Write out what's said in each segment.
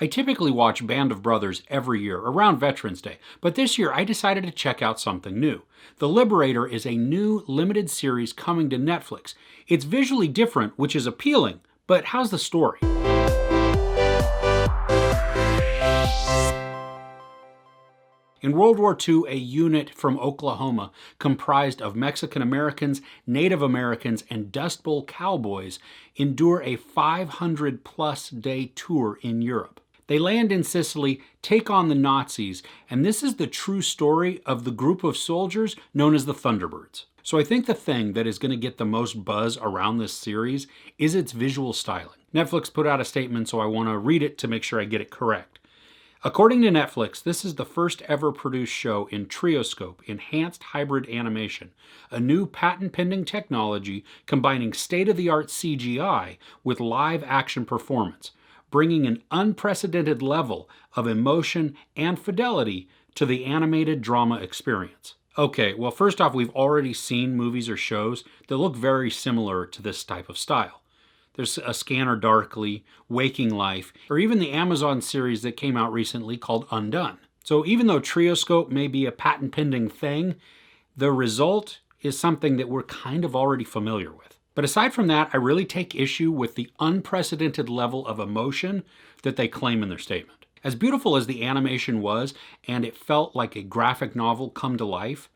I typically watch Band of Brothers every year around Veterans Day, but this year I decided to check out something new. The Liberator is a new limited series coming to Netflix. It's visually different, which is appealing, but how's the story? In World War II, a unit from Oklahoma comprised of Mexican Americans, Native Americans, and Dust Bowl cowboys endure a 500-plus day tour in Europe. They land in Sicily, take on the Nazis, and this is the true story of the group of soldiers known as the Thunderbirds. So I think the thing that is going to get the most buzz around this series is its visual styling. Netflix put out a statement, so I want to read it to make sure I get it correct. According to Netflix, this is the first ever produced show in Trioscope, enhanced hybrid animation, a new patent-pending technology combining state-of-the-art CGI with live action performance, bringing an unprecedented level of emotion and fidelity to the animated drama experience. Okay, well first off, we've already seen movies or shows that look very similar to this type of style. There's A Scanner Darkly, Waking Life, or even the Amazon series that came out recently called Undone. So even though Trioscope may be a patent-pending thing, the result is something that we're kind of already familiar with. But aside from that, I really take issue with the unprecedented level of emotion that they claim in their statement. As beautiful as the animation was, and it felt like a graphic novel come to life,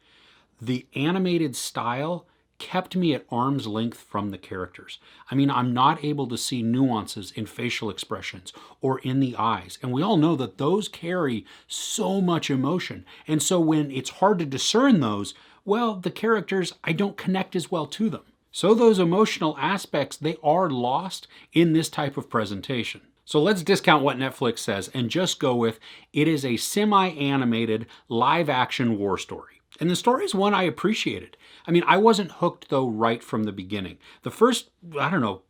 the animated style kept me at arm's length from the characters. I mean, I'm not able to see nuances in facial expressions or in the eyes. And we all know that those carry so much emotion. And so when it's hard to discern those, well, the characters, I don't connect as well to them. So those emotional aspects, they are lost in this type of presentation. So let's discount what Netflix says and just go with it is a semi-animated live-action war story. And the story is one I appreciated. I mean, I wasn't hooked, though, right from the beginning. The first,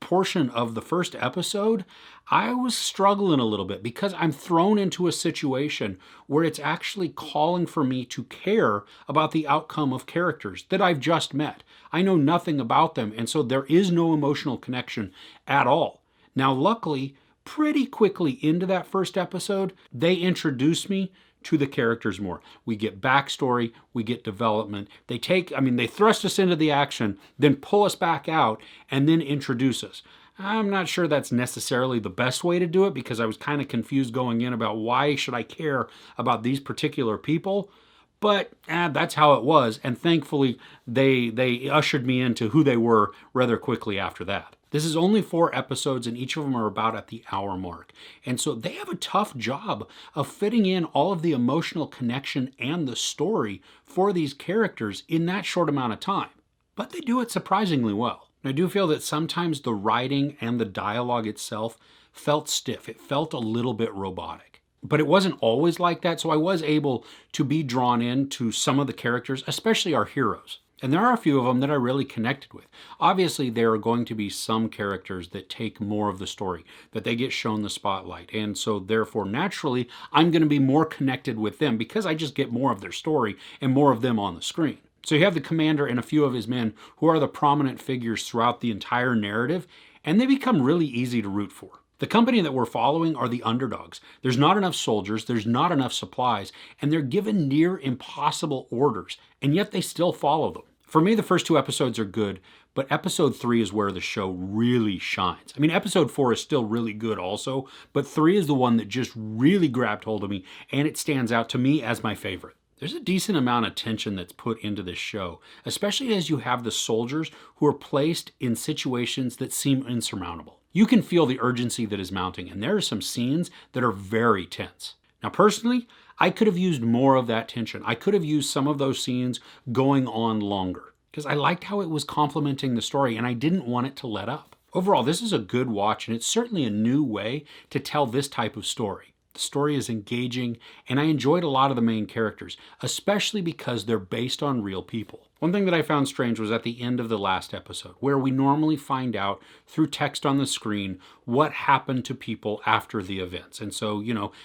portion of the first episode, I was struggling a little bit because I'm thrown into a situation where it's actually calling for me to care about the outcome of characters that I've just met. I know nothing about them, and so there is no emotional connection at all. Now, luckily, pretty quickly into that first episode, they introduce me to the characters more. We get backstory, we get development. They thrust us into the action, then pull us back out, and then introduce us. I'm not sure that's necessarily the best way to do it because I was kind of confused going in about why should I care about these particular people. But that's how it was, and thankfully they ushered me into who they were rather quickly after that. This is only 4 episodes, and each of them are about at the hour mark. And so they have a tough job of fitting in all of the emotional connection and the story for these characters in that short amount of time. But they do it surprisingly well. And I do feel that sometimes the writing and the dialogue itself felt stiff. It felt a little bit robotic. But it wasn't always like that, so I was able to be drawn into some of the characters, especially our heroes. And there are a few of them that I really connected with. Obviously, there are going to be some characters that take more of the story, that they get shown the spotlight. And so therefore, naturally, I'm going to be more connected with them because I just get more of their story and more of them on the screen. So you have the commander and a few of his men who are the prominent figures throughout the entire narrative, and they become really easy to root for. The company that we're following are the underdogs. There's not enough soldiers, there's not enough supplies, and they're given near impossible orders, and yet they still follow them. For me, the first 2 episodes are good, but episode 3 is where the show really shines. I mean, episode 4 is still really good also, but 3 is the one that just really grabbed hold of me, and it stands out to me as my favorite. There's a decent amount of tension that's put into this show, especially as you have the soldiers who are placed in situations that seem insurmountable. You can feel the urgency that is mounting, and there are some scenes that are very tense. Now, personally, I could have used more of that tension. I could have used some of those scenes going on longer because I liked how it was complementing the story and I didn't want it to let up. Overall, this is a good watch, and it's certainly a new way to tell this type of story. The story is engaging, and I enjoyed a lot of the main characters, especially because they're based on real people. One thing that I found strange was at the end of the last episode, where we normally find out through text on the screen what happened to people after the events. And so,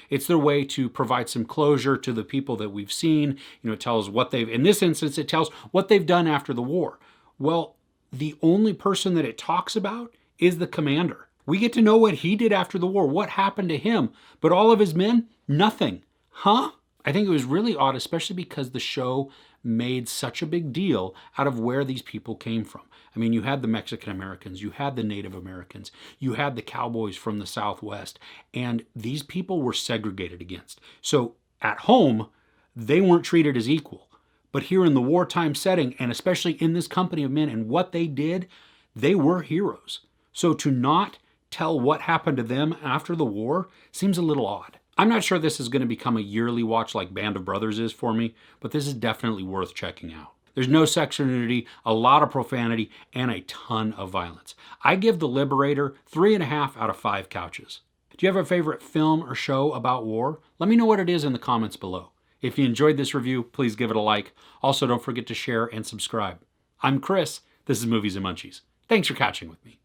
it's their way to provide some closure to the people that we've seen. It tells in this instance, it tells what they've done after the war. Well, the only person that it talks about is the commander. We get to know what he did after the war, what happened to him. But all of his men, nothing. Huh? I think it was really odd, especially because the show made such a big deal out of where these people came from. I mean, you had the Mexican Americans, you had the Native Americans, you had the cowboys from the Southwest, and these people were segregated against. So at home, they weren't treated as equal. But here in the wartime setting, and especially in this company of men and what they did, they were heroes. So to not tell what happened to them after the war seems a little odd. I'm not sure this is going to become a yearly watch like Band of Brothers is for me, but this is definitely worth checking out. There's no sexual nudity, a lot of profanity, and a ton of violence. I give The Liberator 3.5 out of 5 couches. Do you have a favorite film or show about war? Let me know what it is in the comments below. If you enjoyed this review, please give it a like. Also, don't forget to share and subscribe. I'm Chris. This is Movies and Munchies. Thanks for catching with me.